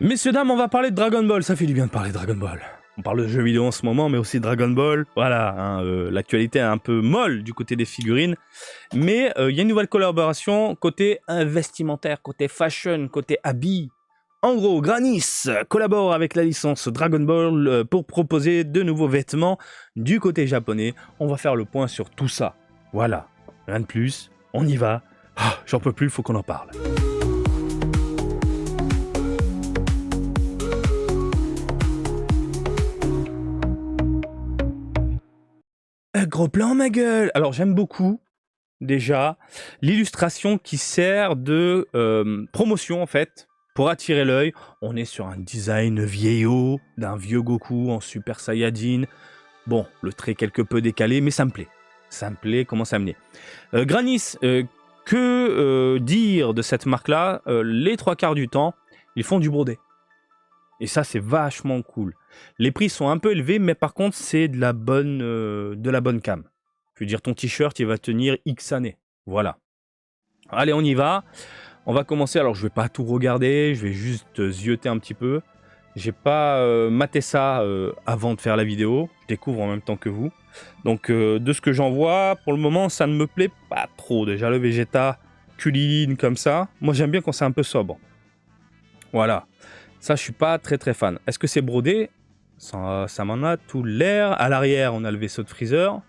Messieurs, dames, on va parler de Dragon Ball. Ça fait du bien de parler de Dragon Ball. On parle de jeux vidéo en ce moment, mais aussi de Dragon Ball. Voilà, hein, l'actualité est un peu molle du côté des figurines. Mais il y a une nouvelle collaboration côté vestimentaire, côté fashion, côté habits. En gros, Granis collabore avec la licence Dragon Ball pour proposer de nouveaux vêtements du côté japonais. On va faire le point sur tout ça. Voilà, rien de plus. On y va. Ah, j'en peux plus, il faut qu'on en parle. Gros plan, ma gueule. Alors j'aime beaucoup déjà l'illustration qui sert de promotion en fait pour attirer l'œil. On est sur un design vieillot d'un vieux Goku en Super Saiyajin. Bon, le trait quelque peu décalé, mais ça me plaît. Ça me plaît, comment ça amener. Granis, que dire de cette marque-là? Les trois quarts du temps, ils font du brodé. Et ça, c'est vachement cool. Les prix sont un peu élevés, mais par contre, c'est de la bonne cam. Je veux dire, ton t-shirt, il va tenir X années. Voilà. Allez, on y va. On va commencer. Alors, je vais pas tout regarder. Je vais juste zioter un petit peu. J'ai pas maté ça avant de faire la vidéo. Je découvre en même temps que vous. Donc, de ce que j'en vois, pour le moment, ça ne me plaît pas trop. Déjà, le Vegeta culiline comme ça. Moi, j'aime bien quand c'est un peu sobre. Voilà. Ça, je suis pas très fan. Est-ce que c'est brodé? Ça m'en a tout l'air. À l'arrière, on a le vaisseau de Freezer.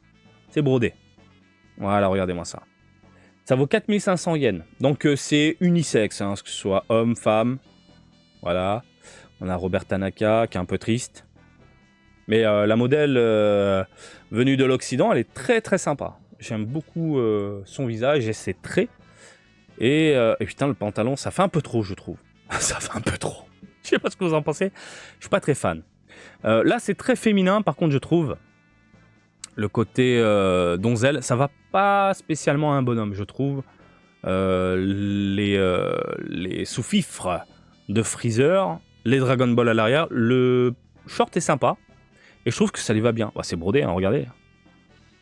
C'est brodé. Voilà, regardez-moi ça. Ça vaut 4500 yens. Donc, c'est unisexe, hein, que ce soit homme, femme. Voilà. On a Robert Tanaka, qui est un peu triste. Mais la modèle venue de l'Occident, elle est très sympa. J'aime beaucoup son visage et ses traits. Et putain, le pantalon, ça fait un peu trop, je trouve. Ça fait un peu trop. Je sais pas ce que vous en pensez. Je suis pas très fan. Là, c'est très féminin, par contre, je trouve. Le côté donzelle, ça va pas spécialement à un bonhomme, je trouve. Les sous-fifres de Freezer, les Dragon Ball à l'arrière, le short est sympa. Et je trouve que ça lui va bien. Bah, c'est brodé, hein, regardez.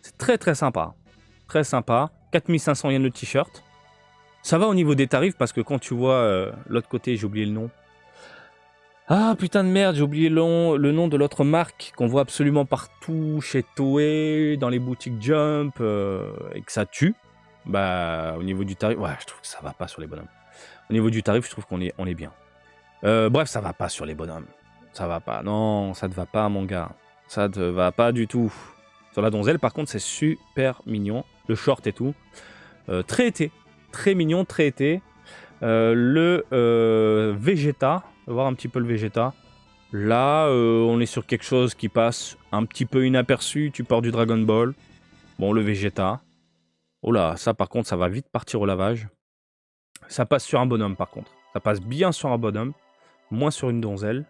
C'est très sympa. Très sympa. 4500 yens le t-shirt. Ça va au niveau des tarifs, parce que quand tu vois l'autre côté, j'ai oublié le nom. Ah putain de merde, j'ai oublié le nom de l'autre marque qu'on voit absolument partout chez Toei, dans les boutiques Jump, et que ça tue. Bah, au niveau du tarif, ouais, je trouve que ça va pas sur les bonhommes. Au niveau du tarif, je trouve qu'on est bien. Bref, ça va pas sur les bonhommes. Ça va pas. Non, ça te va pas, mon gars. Ça te va pas du tout. Sur la donzelle, par contre, c'est super mignon. Le short et tout. Très été. Très mignon, très été. Le Vegeta, on va voir un petit peu le Vegeta. Là, on est sur quelque chose qui passe un petit peu inaperçu. Tu pars du Dragon Ball. Bon, le Vegeta. Oh là, ça par contre, ça va vite partir au lavage. Ça passe sur un bonhomme par contre. Ça passe bien sur un bonhomme. Moins sur une donzelle.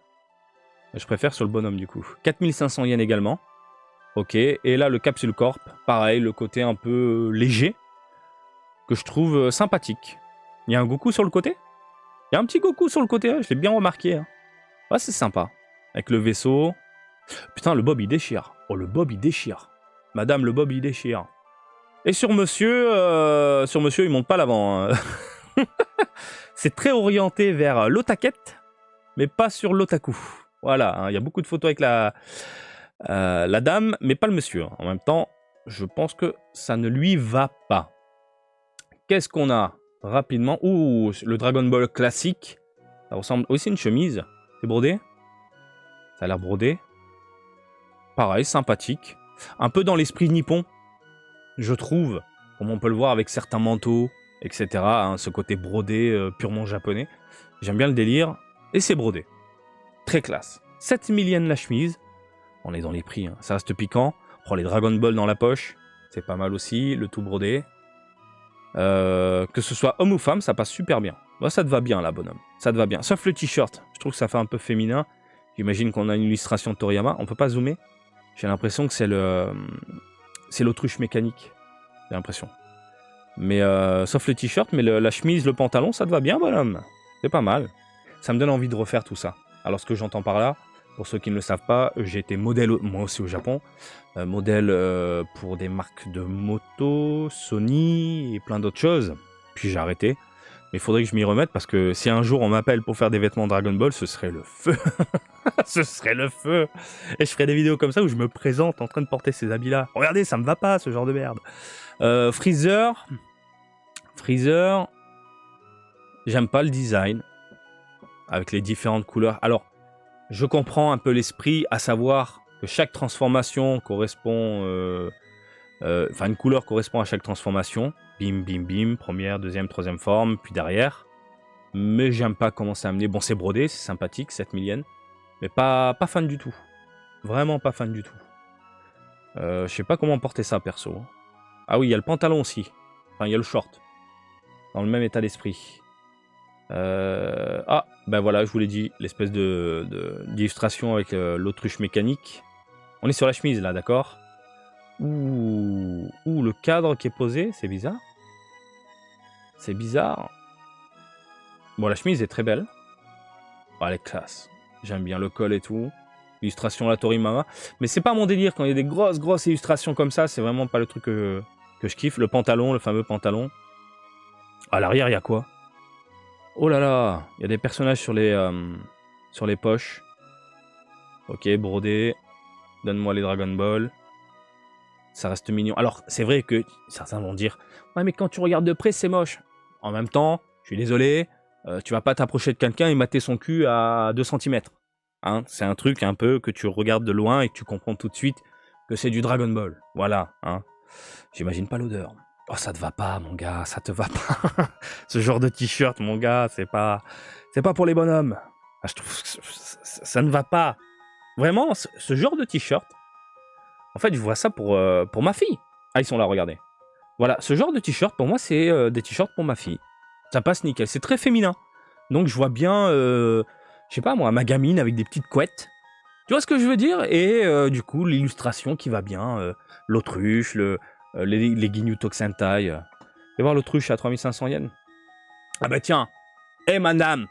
Je préfère sur le bonhomme du coup. 4500 yens également. Ok, et là le Capsule Corp. Pareil, le côté un peu léger. Que je trouve sympathique. Il y a un Goku sur le côté? Il y a un petit Goku sur le côté, je l'ai bien remarqué. Hein. Ouais, c'est sympa. Avec le vaisseau. Putain, le Bob, il déchire. Oh, le Bob, il déchire. Madame, le Bob, il déchire. Et sur monsieur, il monte pas l'avant. Hein. C'est très orienté vers l'otaquette, mais pas sur l'otaku. Voilà, hein, il y a beaucoup de photos avec la dame, mais pas le monsieur. Hein. En même temps, je pense que ça ne lui va pas. Qu'est-ce qu'on a rapidement? Ouh, le Dragon Ball classique. Ça ressemble aussi à une chemise. C'est brodé? Ça a l'air brodé. Pareil, sympathique. Un peu dans l'esprit nippon, je trouve. Comme on peut le voir avec certains manteaux, etc. Hein, ce côté brodé purement japonais. J'aime bien le délire. Et c'est brodé. Très classe. 7000 yens la chemise. On est dans les prix, hein. Ça reste piquant. Oh, les Dragon Ball dans la poche. C'est pas mal aussi. Le tout brodé. Que ce soit homme ou femme, ça passe super bien. Bah, ça te va bien là, bonhomme. Ça te va bien. Sauf le t-shirt. Je trouve que ça fait un peu féminin. J'imagine qu'on a une illustration de Toriyama. On peut pas zoomer. J'ai l'impression que c'est l'autruche mécanique. J'ai l'impression. Mais sauf le t-shirt, mais la chemise, le pantalon, ça te va bien, bonhomme. C'est pas mal. Ça me donne envie de refaire tout ça. Alors, ce que j'entends par là, pour ceux qui ne le savent pas, j'ai été modèle, moi aussi au Japon, modèle pour des marques de moto, Sony et plein d'autres choses. Puis j'ai arrêté. Mais il faudrait que je m'y remette parce que si un jour on m'appelle pour faire des vêtements Dragon Ball, ce serait le feu. Ce serait le feu. Et je ferai des vidéos comme ça où je me présente en train de porter ces habits-là. Regardez, ça me va pas ce genre de merde. Freezer. Freezer. J'aime pas le design. Avec les différentes couleurs. Alors, je comprends un peu l'esprit, à savoir que chaque transformation correspond... Enfin, une couleur correspond à chaque transformation. Bim, bim, bim. Première, deuxième, troisième forme, puis derrière. Mais j'aime pas comment c'est amené. Bon, c'est brodé, c'est sympathique, 7000 yens. Mais pas fan du tout. Vraiment pas fan du tout. Je sais pas comment porter ça, perso. Ah oui, il y a le pantalon aussi. Enfin, il y a le short. Dans le même état d'esprit. Ah, ben voilà, je vous l'ai dit. L'espèce d'illustration avec l'autruche mécanique. On est sur la chemise, là, d'accord? Ouh, le cadre qui est posé, c'est bizarre. C'est bizarre. Bon, la chemise est très belle. Oh, elle est classe. J'aime bien le col et tout. Illustration la Torimama. Mais c'est pas mon délire quand il y a des grosses illustrations comme ça. C'est vraiment pas le truc que je kiffe. Le pantalon, le fameux pantalon. À l'arrière, il y a quoi? Oh là là, il y a des personnages sur les poches. Ok, brodé. Donne-moi les Dragon Ball. Ça reste mignon. Alors, c'est vrai que certains vont dire « Ouais, mais quand tu regardes de près, c'est moche. » En même temps, je suis désolé, tu vas pas t'approcher de quelqu'un et mater son cul à 2 cm. Hein, c'est un truc un peu que tu regardes de loin et que tu comprends tout de suite que c'est du Dragon Ball. Voilà. Hein. J'imagine pas l'odeur. Oh, ça te va pas, mon gars, ça te va pas. Ce genre de t-shirt, mon gars, c'est pas pour les bonhommes. Ah, je trouve que ça ne va pas. Vraiment, ce genre de t-shirt, en fait, je vois ça pour ma fille. Ah, ils sont là, regardez. Voilà, ce genre de t-shirt, pour moi, c'est des t-shirts pour ma fille. Ça passe nickel, c'est très féminin. Donc, je vois bien, je sais pas moi, ma gamine avec des petites couettes. Tu vois ce que je veux dire? Et du coup, l'illustration qui va bien. L'autruche, les Ginyu Tokusentai. Fais voir l'autruche à 3500 yens. Ah bah tiens, madame.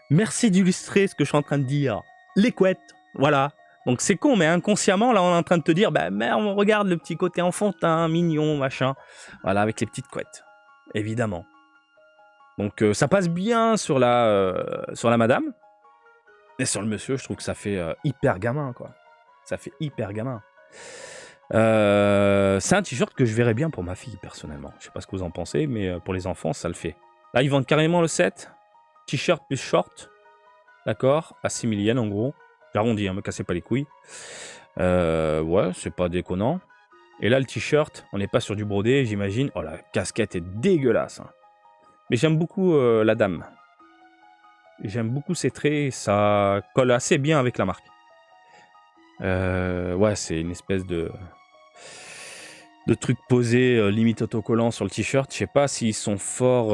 Merci d'illustrer ce que je suis en train de dire. Les couettes, voilà. Donc c'est con, mais inconsciemment, là, on est en train de te dire, bah merde, on regarde le petit côté enfantin, mignon, machin. Voilà, avec les petites couettes, évidemment. Donc ça passe bien sur la madame. Et sur le monsieur, je trouve que ça fait hyper gamin, quoi. Ça fait hyper gamin. C'est un t-shirt que je verrais bien pour ma fille, personnellement. Je sais pas ce que vous en pensez, mais pour les enfants, ça le fait. Là, ils vendent carrément le set. T-shirt plus short. D'accord, à 6000 yens en gros. J'arrondis, hein, me cassez pas les couilles. Ouais, c'est pas déconnant. Et là, le t-shirt, on n'est pas sur du brodé, j'imagine. Oh, la casquette est dégueulasse. Hein. Mais j'aime beaucoup la dame. J'aime beaucoup ses traits, ça colle assez bien avec la marque. Ouais, c'est une espèce de truc posé, limite autocollant sur le t-shirt. Je sais pas s'ils sont forts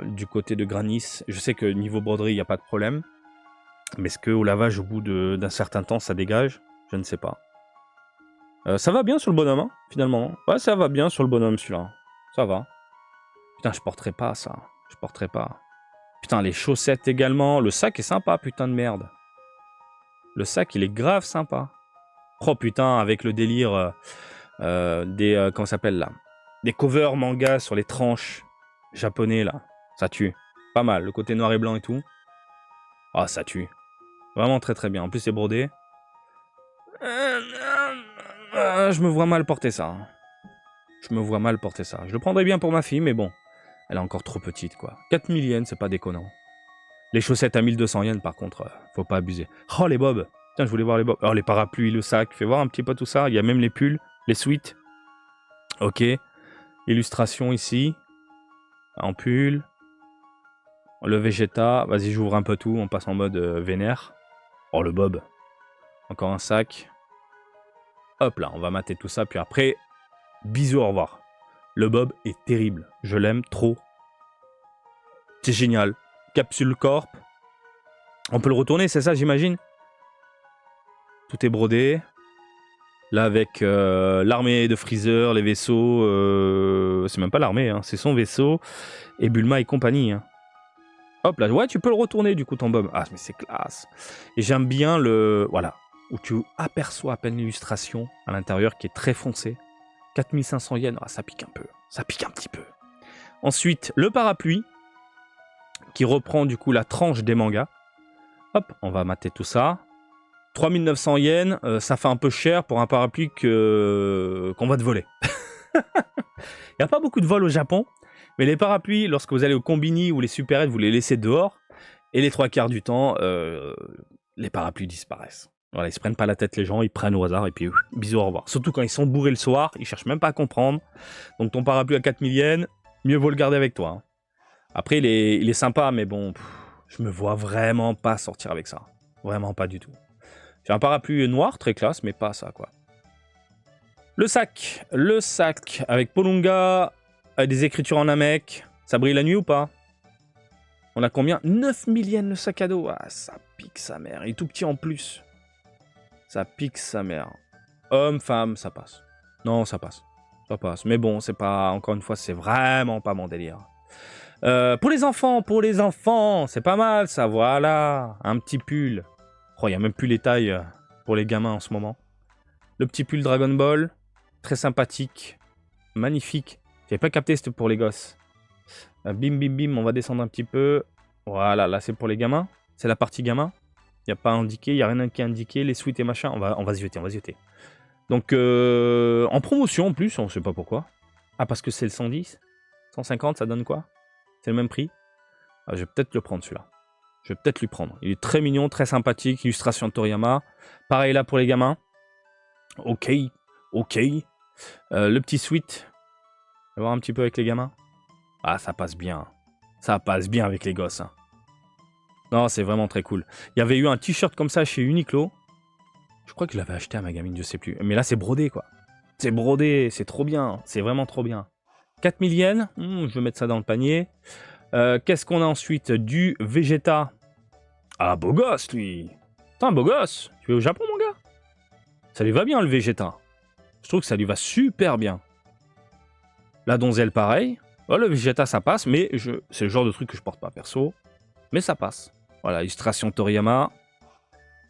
du côté de Granis. Je sais que niveau broderie, il n'y a pas de problème. Mais est-ce qu'au lavage, au bout d'un certain temps, ça dégage? Je ne sais pas. Ça va bien sur le bonhomme, hein, finalement. Ouais, ça va bien sur le bonhomme, celui-là. Ça va. Putain, je porterai pas ça. Je porterai pas. Putain, les chaussettes également. Le sac est sympa, putain de merde. Le sac, il est grave sympa. Oh putain, avec le délire des... comment ça s'appelle, là? Des covers manga sur les tranches japonais, là. Ça tue. Pas mal. Le côté noir et blanc et tout. Ah, ça tue. Vraiment très très bien. En plus, c'est brodé. Je me vois mal porter ça. Je me vois mal porter ça. Je le prendrais bien pour ma fille, mais bon. Elle est encore trop petite, quoi. 4000 yens, c'est pas déconnant. Les chaussettes à 1200 yens, par contre, faut pas abuser. Oh, les bobs. Tiens, je voulais voir les bobs. Oh, les parapluies, le sac. Fais voir un petit peu tout ça. Il y a même les pulls, les suites. Ok. Illustration ici. En pull. Le Vegeta. Vas-y, j'ouvre un peu tout. On passe en mode vénère. Oh, le bob. Encore un sac. Hop là, on va mater tout ça. Puis après, bisous, au revoir. Le bob est terrible. Je l'aime trop. C'est génial. Capsule Corp. On peut le retourner, c'est ça, j'imagine? Tout est brodé. Là, avec l'armée de Freezer, les vaisseaux. C'est même pas l'armée, hein, c'est son vaisseau. Et Bulma et compagnie. Hein. Hop là, ouais, tu peux le retourner du coup, ton bob. Ah, mais c'est classe. Et j'aime bien le. Voilà. Où tu aperçois à peine l'illustration à l'intérieur qui est très foncée. 4500 yens, ah, ça pique un peu. Ça pique un petit peu. Ensuite, le parapluie, qui reprend du coup la tranche des mangas. Hop, on va mater tout ça. 3900 yens, ça fait un peu cher pour un parapluie qu'on va te voler. Il n'y a pas beaucoup de vols au Japon, mais les parapluies, lorsque vous allez au Combini ou les supérettes, vous les laissez dehors, et les 3/4 du temps, les parapluies disparaissent. Voilà, ils se prennent pas la tête les gens, ils prennent au hasard, et puis bisous, au revoir. Surtout quand ils sont bourrés le soir, ils cherchent même pas à comprendre. Donc ton parapluie à 4000 yens, mieux vaut le garder avec toi. Hein. Après, il est sympa, mais bon, je me vois vraiment pas sortir avec ça. Vraiment pas du tout. J'ai un parapluie noir, très classe, mais pas ça, quoi. Le sac avec Polunga, avec des écritures en namek. Ça brille la nuit ou pas? On a combien? 9000 yens le sac à dos. Ah, ça pique sa mère. Il est tout petit en plus. Ça pique sa mère. Homme, femme, ça passe. Non, ça passe. Ça passe. Mais bon, c'est pas... Encore une fois, c'est vraiment pas mon délire. Pour les enfants, c'est pas mal ça, voilà. Un petit pull. Oh, il n'y a même plus les tailles pour les gamins en ce moment. Le petit pull Dragon Ball. Très sympathique, magnifique. J'avais pas capté, c'était pour les gosses. Bim, bim, bim, on va descendre un petit peu. Voilà, là c'est pour les gamins. C'est la partie gamin. Il n'y a pas indiqué, il n'y a rien qui est indiqué. Les suites et machin, on va se jeter, Donc, en promotion en plus, on sait pas pourquoi. Ah, parce que c'est le 110 150, ça donne quoi? C'est le même prix. Ah, je vais peut-être le prendre celui-là. Je vais peut-être lui prendre. Il est très mignon, très sympathique. Illustration de Toriyama. Pareil là pour les gamins. Ok. Le petit suite. On va voir un petit peu avec les gamins. Ah, ça passe bien. Ça passe bien avec les gosses. Hein. Non, c'est vraiment très cool. Il y avait eu un t-shirt comme ça chez Uniqlo. Je crois que je l'avais acheté à ma gamine, je sais plus. Mais là, c'est brodé, quoi. C'est brodé, c'est trop bien. C'est vraiment trop bien. 4000 yens. Je vais mettre ça dans le panier. Qu'est-ce qu'on a ensuite? Du Vegeta. Ah, beau gosse, lui. Putain, beau gosse. Tu es au Japon, mon gars? Ça lui va bien, le Vegeta. Je trouve que ça lui va super bien. La donzelle, pareil. Oh, le Vegeta, ça passe, mais c'est le genre de truc que je porte pas perso. Mais ça passe. Voilà, illustration Toriyama.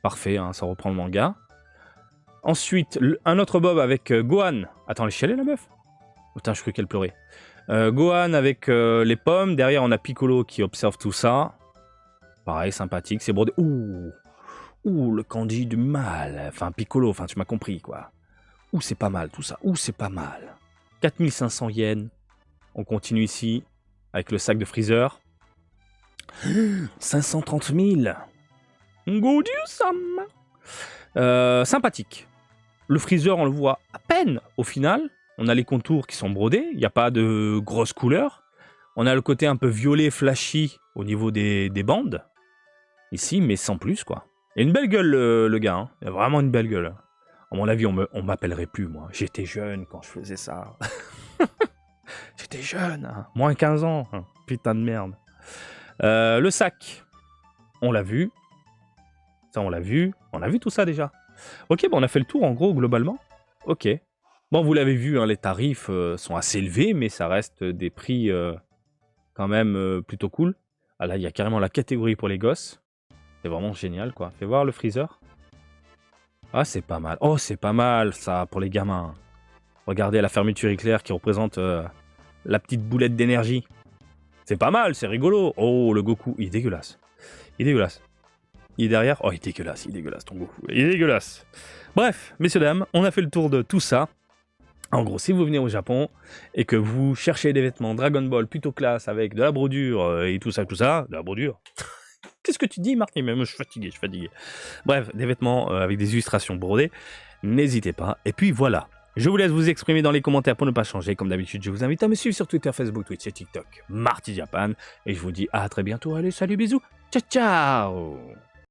Parfait, hein, ça reprend le manga. Ensuite, un autre Bob avec Gohan. Attends, elle est chialée, la meuf? Putain, je crois qu'elle pleurait. Gohan avec les pommes. Derrière, on a Piccolo qui observe tout ça. Pareil, sympathique, c'est brodé. Ouh, le kanji du mal. Enfin, Piccolo, enfin, tu m'as compris, quoi. Ouh, c'est pas mal, tout ça. Ouh, c'est pas mal. 4500 yens. On continue ici, avec le sac de Freezer. 530 000. Godieu-sama. Sympathique. Le Freezer, on le voit à peine, au final. On a les contours qui sont brodés. Il n'y a pas de grosses couleurs. On a le côté un peu violet, flashy, au niveau des bandes. Ici, mais sans plus, quoi. Il a une belle gueule, le gars. Hein. Il a vraiment une belle gueule. À mon avis, on m'appellerait plus, moi. J'étais jeune quand je faisais ça. J'étais jeune, hein. Moins 15 ans. Hein. Putain de merde. Le sac, on l'a vu. Ça, on l'a vu. On a vu tout ça déjà. Ok, bon, on a fait le tour, en gros, globalement. Ok. Bon, vous l'avez vu, hein, les tarifs sont assez élevés, mais ça reste des prix quand même plutôt cool. Ah là, il y a carrément la catégorie pour les gosses. C'est vraiment génial, quoi. Fais voir le Freezer. Ah, c'est pas mal. Oh, c'est pas mal, ça, pour les gamins. Regardez la fermeture éclair qui représente la petite boulette d'énergie. C'est pas mal, c'est rigolo. Oh, le Goku, il est dégueulasse. Il est dégueulasse. Il est derrière. Oh, il est dégueulasse, ton Goku. Il est dégueulasse. Bref, messieurs, dames, on a fait le tour de tout ça. En gros, si vous venez au Japon et que vous cherchez des vêtements Dragon Ball plutôt classe avec de la brodure et tout ça, de la brodure. Qu'est-ce que tu dis, Marc? Même je suis fatigué. Bref, des vêtements avec des illustrations brodées, n'hésitez pas. Et puis voilà, je vous laisse vous exprimer dans les commentaires pour ne pas changer. Comme d'habitude, je vous invite à me suivre sur Twitter, Facebook, Twitch et TikTok, Marty Japan. Et je vous dis à très bientôt. Allez, salut, bisous, ciao, ciao.